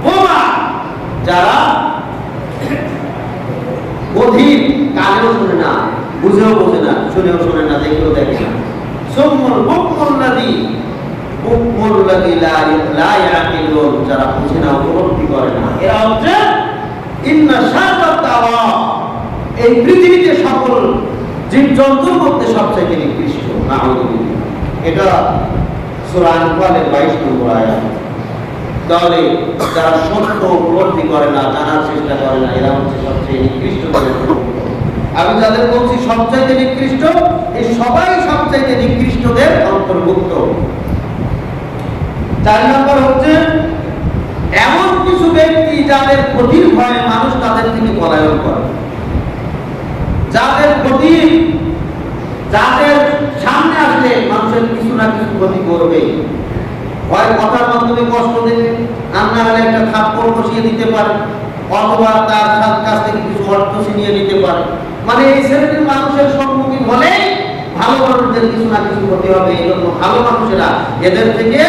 বোবা, যারা বধির, কানেও শোনে না, বুঝেও বোঝে না, শুনেও শোনে না, দেখেও দেখে না। সুম্মুল বুকমুল লাযিন। বুকমুল লাযিন লা ইয়াকিলুন। যারা বুঝে না, উপলব্ধি করে না, এরা হচ্ছে ইন্না শাররাদ দাওয়াব। এই পৃথিবীতে সকল জীবজন্তুর মধ্যে সবচেয়ে নিকৃষ্ট। নাউযুবিল্লাহ। এটা সূরা আনফালের 22 নম্বর আয়াত। তাহলে যারা সত্য উপলব্ধি করে না, জানার চেষ্টা করে না, এরা হচ্ছে সবচেয়ে নিকৃষ্ট। আমি যাদের বলছি সবচেয়ে নিকৃষ্ট, এই সবাই সবচেয়ে নিকৃষ্টদের অন্তর্ভুক্ত। 4 নম্বর হচ্ছে এমন কিছু ব্যক্তি যাদের ক্ষতির ভয়ে মানুষ তাদের থেকে পলায়ন করে। যাদের ক্ষতি, যাদের সামনে আসলে মানুষের কিছু না কিছু ক্ষতি করবে, হয় কথার মাধ্যমে কষ্ট দেবে, আর না হলে একটা থাপ্পড় বসিয়ে দিতে পারে, অথবা তার কাছ থেকে কিছু অর্থ ছিনিয়ে নিতে পারে। মানে এই শ্রেণীর মানুষের সম্মুখীন হলে ভালো মানুষদের কিছু না কিছু ক্ষতি হবে। এই জন্য ভালো মানুষেরা এদের থেকে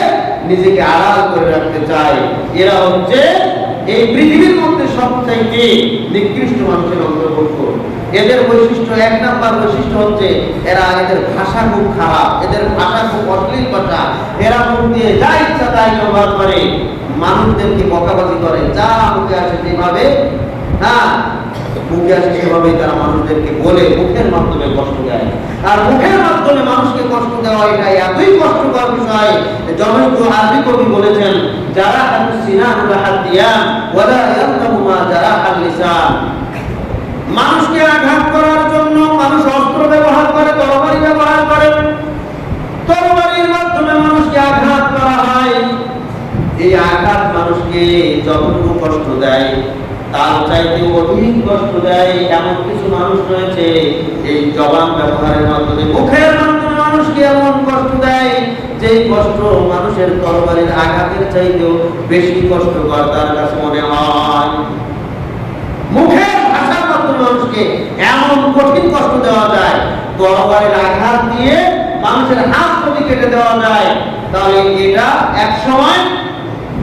নিজেকে আড়াল করে রাখতে চায়। এরা হচ্ছে এই পৃথিবীর মধ্যে সবচাইতে নিকৃষ্ট মানুষের অন্তর্ভুক্ত। এদের বৈশিষ্ট্য, 1 নাম্বার বৈশিষ্ট্য হচ্ছে এদের ভাষা খুব খারাপ, এদের ভাষা খুব অশ্লীল ভাষা। এরা মুখ দিয়ে যা ইচ্ছা তাই ব্যবহার করে, মানুষদেরকে বকাবাজি করে, যা মুখে আসে যেভাবে মুখে আসে সেভাবেই তারা মানুষদেরকে বলে, মুখের মাধ্যমে কষ্ট দেয়। আর মুখের মাধ্যমে মানুষকে কষ্ট দেওয়া এটা এতই কষ্টকর বিষয়, জনৈক আরবি কবি বলেছেন, যারা সিনানুল হাদিয়ান ওয়ালা ইয়ানতাহু মা যারা আল লিসান। মানুষকে আঘাত করার জন্য মানুষ অস্ত্র ব্যবহার করে, তরবারি ব্যবহার করে, তরবারির মাধ্যমে মানুষকে আঘাত করা হয়। এই আঘাত মানুষকে যতটুকু কষ্ট দেয় তার চাইতে অধিক কষ্ট দেয় এমন কিছু মানুষ রয়েছে। এই জবান ব্যবহারের মাধ্যমে, মুখের মাধ্যমে মানুষকে এমন কষ্ট দেয় যে কষ্ট মানুষের তরবারির আঘাতের চাইতেও বেশি কষ্টকর তার কাছে মনে হয়। মুখের ভাষার মাধ্যমে মানুষকে এমন কঠিন কষ্ট দেওয়া যায়, তরবারির আঘাত দিয়ে মানুষের হাত যদি কেটে দেওয়া যায় তাহলে এটা এক সময়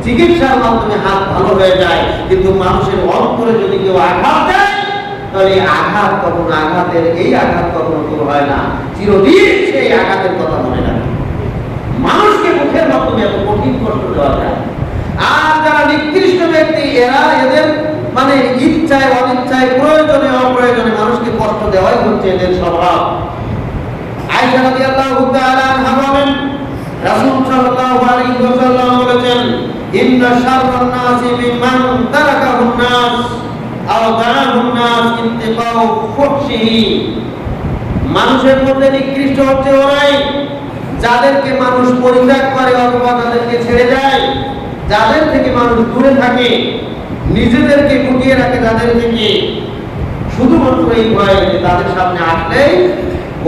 চিকিৎসার মাধ্যমে হাত ভালো হয়ে যায়, কিন্তু মানুষের অন্তরে যদি কেউ আঘাত দেয় তাহলে আঘাত কখনো, আঘাতের এই আঘাত কখনো দূর হয় না, চিরদিন সেই আঘাতের কথা মনে রাখে। মানুষকে মুখের মাধ্যমে এত কঠিন কষ্ট দেওয়া যায়। আর যারা নিকৃষ্ট ব্যক্তি, এরা এদের মানে ইচ্ছায় অনিচ্ছায়, প্রয়োজনে অপ্রয়োজনে মানুষকে কষ্ট দেওয়াই হচ্ছে এদের স্বভাব। আয়েশা রাদিয়াল্লাহু তাআলা আনহা বলেন, রাসূল সাল্লাল্লাহু আলাইহি ওয়াসাল্লাম বলেছেন, ইন্না শাররান নাসি মিম্মান তারাকাহুন নাস আও দাআহুন নাস ইত্তিকাউ ফুহশিহি। মানুষের মধ্যে নিকৃষ্ট হচ্ছে ওরাই যাদেরকে মানুষ পরিত্যাগ করে অথবা তাদেরকে ছেড়ে যায়, যাদের থেকে মানুষ দূরে থাকে, নিজেদেরকে গুটিয়ে রাখে যাদের থেকে, শুধুমাত্র এই ভয় যে তাদের সামনে আসলেই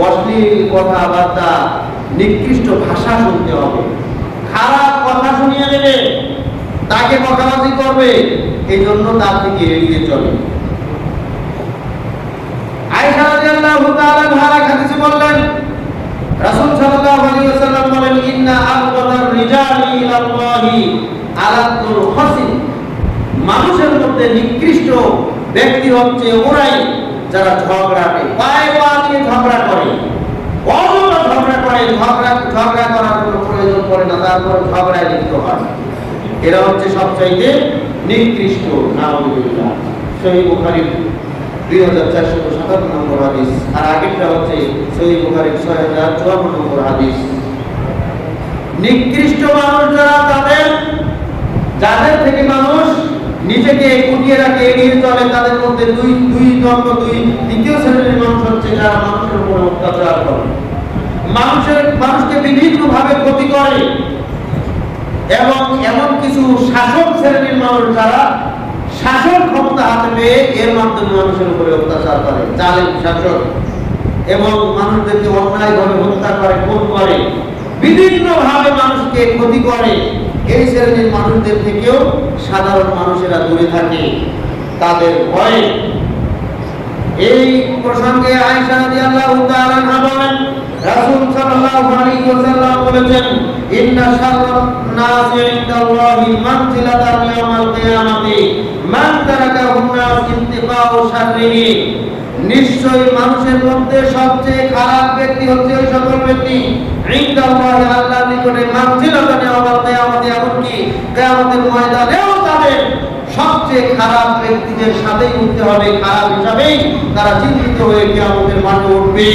অশ্লীল কথাবার্তা, নিকৃষ্ট ভাষা শুনতে হবে, খারাপ কথা শুনিয়ে দেবে, তাকে বকাবাজি করবে, এই জন্য তার থেকে এড়িয়ে চলে। আয়েশা রাদিয়াল্লাহু তাআলা আনহা হাদিসে বললেন, রাসূল সাল্লাল্লাহু আলাইহি ওয়াসাল্লাম বলেন, ইন্না আবগাদার রিজালি ইলাল্লাহি আলাতুল খাসিম। মানুষের মধ্যে নিকৃষ্ট ব্যক্তি হচ্ছে ওরাই যারা ঝগড়াটে, পায়ে পা দিয়ে ঝগড়া করে, অযথা ঝগড়া করে, ঝগড়া করার কোনো প্রয়োজন পড়ে না, তারপরে ঝগড়ায় লিপ্ত হয়। এরা হচ্ছে সবচাইতে নিকৃষ্ট। নাউযুবিল্লাহ। সহিহ বুখারী 2457 নম্বর হাদিস, আর আগেরটা হচ্ছে সহিহ বুখারী 6054 নম্বর হাদিস। নিকৃষ্ট মানুষ যারা, যাদের থেকে মানুষ নিজেকে গুটিয়ে রাখে, এড়িয়ে চলে, তাদের মধ্যে দ্বিতীয় শ্রেণীর মানুষ হচ্ছে যারা মানুষের উপর অত্যাচার করে, মানুষকে বিভিন্ন ভাবে ক্ষতি করে, এবং এমন কিছু শাসক শ্রেণীর মানুষ যারা শাসন ক্ষমতা হাতে পেয়ে এর মাধ্যমে মানুষের উপরে অত্যাচার করে, জালেম শাসক, এবং মানুষদেরকে অন্যায়ভাবে হত্যা করে, খুন করে, বিভিন্ন ভাবে মানুষকে ক্ষতি করে। এই শ্রেণীর মানুষদের থেকেও সাধারণ মানুষেরা দূরে থাকে তাদের ভয়ে। এই প্রসঙ্গে আয়েশা রাদিয়াল্লাহু তাআলা আনহা বলেন, রাসূল সাল্লাল্লাহু আলাইহি ওয়াসাল্লাম বলেছেন, ইন্না শাররান নাসি ইনদাল্লাহি মানজিলাতান ইয়াউমাল কিয়ামাতি মান তারাকাহুন নাস ইত্তিকাউ শাররিহি। নিশ্চয়ই মানুষের মধ্যে সবচেয়ে খারাপ ব্যক্তি হচ্ছে ওই সকল ব্যক্তি, ইনদাল্লাহি আল্লাহর নিকটে মানজিলাতান ইয়াউমাল কিয়ামাতি, এমনকি কিয়ামতের ময়দানেও তাদের সবচেয়ে খারাপ ব্যক্তিদের সাথেই উঠতে হবে, খারাপ হিসাবেই তারা চিন্তিত হয়ে কিয়ামতের মাঠে উঠবে।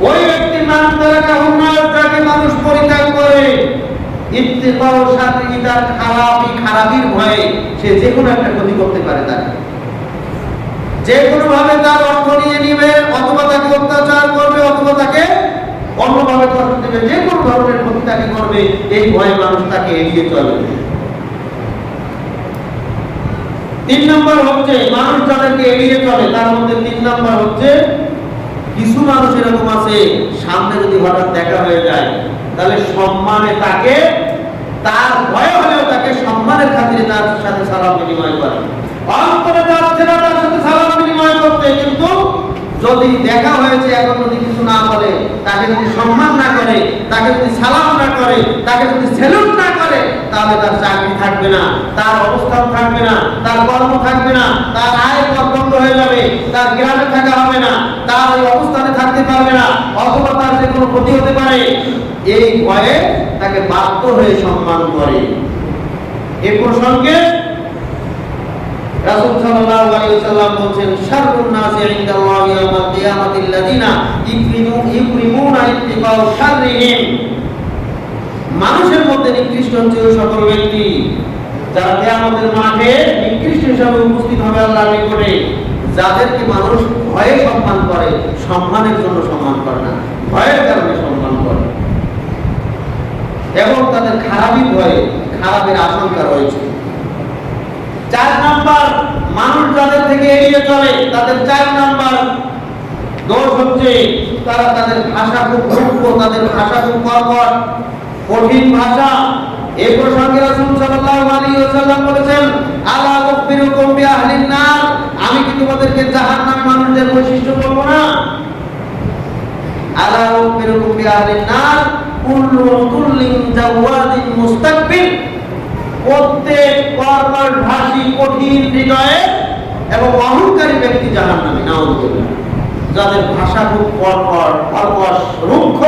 ওই ব্যক্তি মান তারাকাহুন নাস, যাকে মানুষ পরিত্যাগ করে, ইত্তিকাউ শাররিহি, তার খারাপির ভয়ে সে যে কোনো একটা ক্ষতি করতে পারে, তাকে যে কোনো ভাবে তার অর্থ নিয়ে নিবে, অথবা তাকে অত্যাচার করবে, অথবা তাকে অন্যভাবে কষ্ট দেবে, যে কোনো ধরনের ক্ষতি তাকে করবে, এই ভয়ে মানুষ তাকে এড়িয়ে চলে। 3 নম্বর হচ্ছে মানুষ যাদেরকে এড়িয়ে চলে, তার মধ্যে 3 নম্বর হচ্ছে কিছু মানুষ এরকম আছে, সামনে যদি হঠাৎ দেখা হয়ে যায় তাহলে সম্মানে তাকে, তার ভয় হলেও তাকে সম্মানের খাতিরে তার সাথে সালাম বিনিময় করে, অন্তরে যাচ্ছে না তার সাথে সালাম বিনিময় করতে, কিন্তু যদি দেখা হয়েছে এখন যদি কিছু না বলে, তাকে যদি সম্মান না করে, তাকে যদি সালাম না করে, তাকে যদি সেলুট না করে, তাহলে তার চাকরি থাকবে না, তার অবস্থান থাকবে না, তার কর্ম থাকবে না, তার আয় বন্ধ হয়ে যাবে, তার গ্রামে থাকা হবে না, তার ওই অবস্থানে থাকতে পারবে না, অথবা তার যে কোনো ক্ষতি হতে পারে। এই ভয়ে তাকে বাধ্য হয়ে সম্মান করে। এ প্রসঙ্গে রাসূল সাল্লাল্লাহু আলাইহি ওয়াসাল্লাম বলেন শাররুন নাসি ইনদাল্লাহি ইয়াওমাল কিয়ামাতিল লাযিনা ইকরিমুনা ইত্তিকাউ শাররিহিম। মানুষের মধ্যে নিকৃষ্ট হচ্ছে ওই সকল ব্যক্তি যারা কিয়ামতের মাঠে নিকৃষ্ট হিসাবে উপস্থিত হবে আল্লাহর নিকটে, যাদেরকে মানুষ ভয়ে সম্মান করে, সম্মানের জন্য সম্মান করে না, ভয়ের কারণে সম্মান করে, এবং তাদের খারাপই ভয়ে, খারাপের আশঙ্কা রয়েছে। 4 নাম্বার, মানুষ যাদের থেকে এড়িয়ে চলে তাদের 4 নাম্বার দোষ হচ্ছে তারা তাদের ভাষা খুব রুক্ষ, তাদের ভাষা খুব কর্কশ, কঠিন ভাষা। এই প্রসঙ্গে রাসূল সাল্লাল্লাহু আলাইহি ওয়াসাল্লাম বলেছেন, আলা উখবিরুকুম বিআহলিন নার, আমি কি তোমাদেরকে জাহান্নামী মানুষদের বৈশিষ্ট্য বলবো না? আলা উখবিরুকুম বিআহলিন নার কুল্লু মুতুল্লিন জাওয়াদিন মুস্তাকবির, প্রত্যেক কর্কশভাষী, কঠিন হৃদয়ে এবং অহংকারী ব্যক্তি জাহান্নামী, নাউযুবিল্লাহ। যাদের ভাষা খুব কর্কশ, রুক্ষ,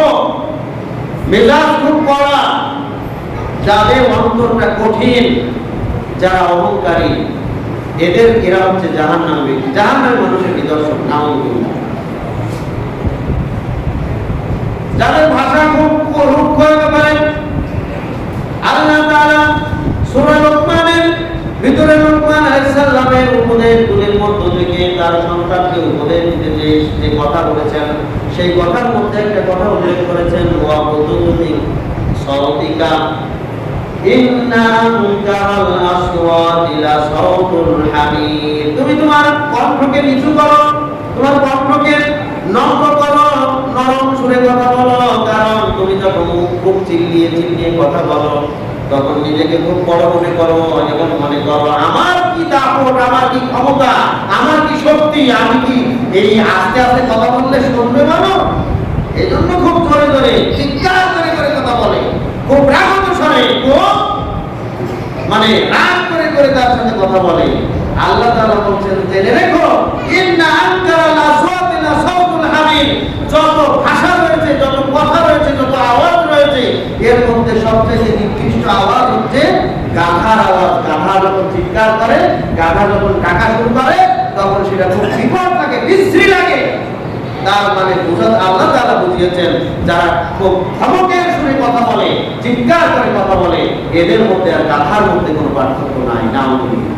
মেজাজ খুব কড়া, যাদের অন্তরটা কঠিন, যারা অহংকারী, এরা হচ্ছে জাহান্নামী ব্যক্তি, জাহান্নামী মানুষের নিদর্শন, নাউযুবিল্লাহ। যাদের ভাষা খুব রুক্ষ হতে পারে, আল্লাহ তাআলা সূরা লোকমানের ভিতরে লোকমান আলাইহিস সালামের উপদেশগুলির মধ্য থেকে তার সন্তানকে উপদেশ দিতে যে কথা বলেছেন, সেই কথার মধ্যে একটা কথা উল্লেখ করেছেন, ওয়া কুতুবি সাওতিকা ইন্না আনকারাল আসওয়াতি লা সাওতুল হামির। তুমি তোমার কণ্ঠকে নিচু করো, তোমার কণ্ঠকে নম্র করো, নরম সুরে কথা বলো, কারণ তুমি যখন খুব চিল্লিয়ে চিল্লিয়ে কথা বলো তখন নিজেকে খুব বড় মনে করো এবং মনে করো আমার কি দাপট, আমার কি ক্ষমতা, আমার কি শক্তি, আমি কি এই আস্তে আস্তে কথা বললে শুনবে মানুষ? এই জন্য খুব জোরে জোরে চিৎকার করে করে কথা বলে, খুব রাগত স্বরে, খুব রাগ করে করে তার সাথে কথা বলে। আল্লাহ তাআলা বলছেন, জেনে রেখো, ইন্না আনকারাল আসওয়াতি লা সাওতুল হামির, যত ভাষা রয়েছে, যত কথা রয়েছে, যত আওয়াজ রয়েছে, এর মধ্যে সবচেয়ে নিকৃষ্ট আওয়াজ হচ্ছে গাধার আওয়াজ। গাধা যখন চিৎকার করে, গাধা যখন ডাকা শুরু করে, তখন সেটা খুব বিপদ লাগে, বিশ্রী লাগে। তার বুঝা আল্লাহ তাআলা বুঝিয়েছেন, যারা খুব ধমকের সুরে কথা বলে, চিৎকার করে কথা বলে, এদের মধ্যে আর গাধার মধ্যে কোনো পার্থক্য নাই। নাউযুবিল্লাহ।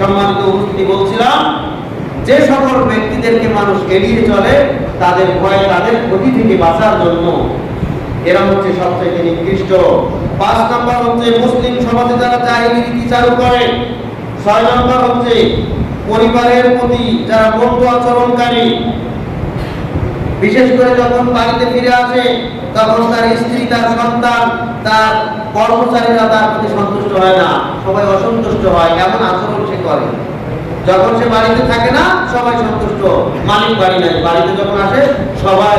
সম্মানিত উপস্থিতি, বলছিলাম যে সকল ব্যক্তিদেরকে মানুষ এড়িয়ে চলে তাদের ভয়ে, তাদের ক্ষতি থেকে বাঁচার জন্য, এরা হচ্ছে সবচেয়ে নিকৃষ্ট। 5 নম্বর হচ্ছে মুসলিম সমাজে যারা জাহিলি রীতি চালু করে। 6 নম্বর হচ্ছে পরিবারের প্রতি যারা বন্ধু আচরণকারী, বিশেষ করে যখন বাড়িতে ফিরে আসে তখন তার স্ত্রী, তার সন্তান, তার কর্মচারীরা তার প্রতি সন্তুষ্ট হয় না, সবাই অসন্তুষ্ট হয়, এমন আচরণ সে করে। যখন সে বাড়িতে থাকে না সবাই সন্তুষ্ট, মালিক বাড়ি নাই, বাড়িতে যখন আসে সবাই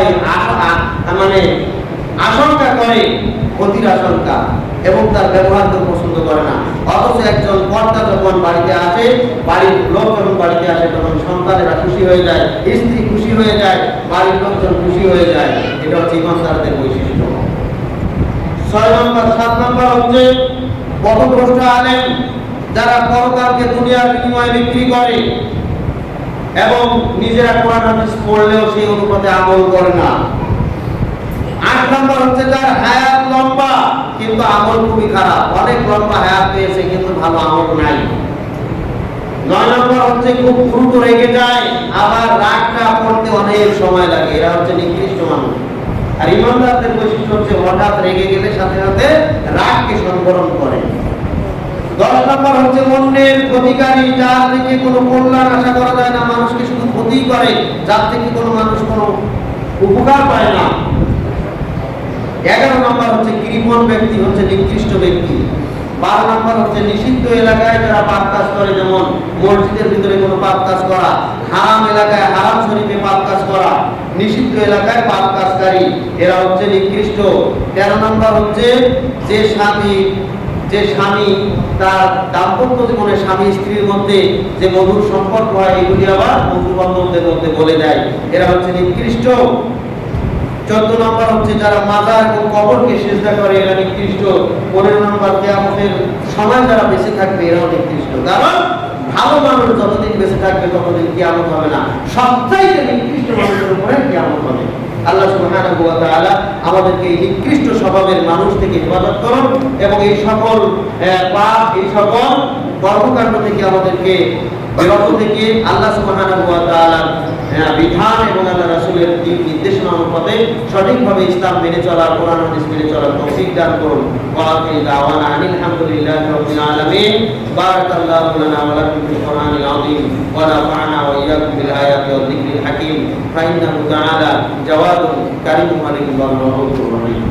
আশঙ্কা করে, ক্ষতির আশঙ্কা, এবং তার ব্যবহারকে পছন্দ করে না। অথচ একজন কর্তা যখন বাড়িতে আসে, বাড়ির লোক যখন বাড়িতে আসে, তখন সন্তানেরা খুশি হয়ে যায়, স্ত্রী খুশি হয়ে যায়, বাড়ির লোকজন খুশি হয়ে যায়। এটা হচ্ছে ইমানদারদের বৈশিষ্ট্য। 6 নম্বর 7 নম্বর হচ্ছে পথভ্রষ্ট আলেম, যারা পরকালকে দুনিয়ার বিনিময়ে বিক্রি করে এবং নিজেরা কোরআন হাদিস পড়লেও সেই অনুপাতে আমল করে না। 8 নম্বর হচ্ছে যার হায়াত লম্বা কিন্তু আমল খুবই খারাপ, অনেক লম্বা হায়াত পেয়েছে কিন্তু ভালো আমল নাই। 9 নম্বর হচ্ছে খুব দ্রুত রেগে যায়, আবার রাগটা পড়তে অনেক সময় লাগে, এরা হচ্ছে নিকৃষ্ট মানুষ। আর ইমানদারদের বৈশিষ্ট্য হচ্ছে হঠাৎ রেগে গেলে সাথে সাথে রাগকে সংবরণ করে। 10 নম্বর হচ্ছে মনের ক্ষতিকারী, যার থেকে কোনো কল্যাণ আশা করা যায় না, মানুষকে শুধু ক্ষতি করে, যার থেকে কোনো মানুষ কোনো উপকার পায় না। 11 নম্বর হচ্ছে কৃপণ ব্যক্তি, হচ্ছে নিকৃষ্ট ব্যক্তি। 12 নম্বর হচ্ছে নিষিদ্ধ এলাকায় যারা পাপ কাজ করে, যেমন মসজিদের ভিতরে কোনো পাপ কাজ করা, হারাম এলাকায়, হারাম শরীফে পাপ কাজ করা, নিষিদ্ধ এলাকায় পাপ কাজকারী, এরা হচ্ছে নিকৃষ্ট। 13 নম্বর হচ্ছে যে স্বামী তার দাম্পত্য জীবনে স্বামী স্ত্রীর মধ্যে যে মধুর সম্পর্ক হয়, এগুলি আবার বন্ধু বান্ধবদের মধ্যে বলে দেয়, এরা হচ্ছে নিকৃষ্ট। 14 নম্বর হচ্ছে যারা মাজার এবং কবরকে সিজদা করে, এরা নিকৃষ্ট। 15 নম্বর কিয়ামতের সময় যারা বেঁচে থাকবে, এরাও নিকৃষ্ট, কারণ ভালো মানুষ যতদিন বেঁচে থাকবে ততদিন কিয়ামত হবে না, সবচাইতে নিকৃষ্ট মানুষের উপরে কিয়ামত হবে। আল্লাহ সুবহানাহু ওয়া তাআলা আমাদেরকে এই নিকৃষ্ট স্বভাবের মানুষ থেকে হেফাজত করুন এবং এই সকল পাপ, এই সকল কর্মকাণ্ড থেকে আমাদেরকে বিরত থেকে আল্লাহ সুবহানাহু ওয়া তাআলার বিধান এবং আল্লাহ রাসূলের দিক নির্দেশনা অনুপাতে সঠিকভাবে ইসলাম মেনে চলার, কোরআন হাদিস মেনে চলার তৌফিক দান করুন। ওয়া আখিরু দাওয়ানা আনিল হামদুলিল্লাহি রাব্বিল আলামিন। বারাকাল্লাহু লানা ওয়া লাকুম ফিল কুরআনিল আযীম ওয়া নাফা'না ওয়া ইয়্যাকুম বিল আয়াতি ওয়াজ যিকরিল হাকীম। ফা ইন্নাহু তাআলা জাওয়াদুন কারীমুন আলিমুন রাউফুর রহিম।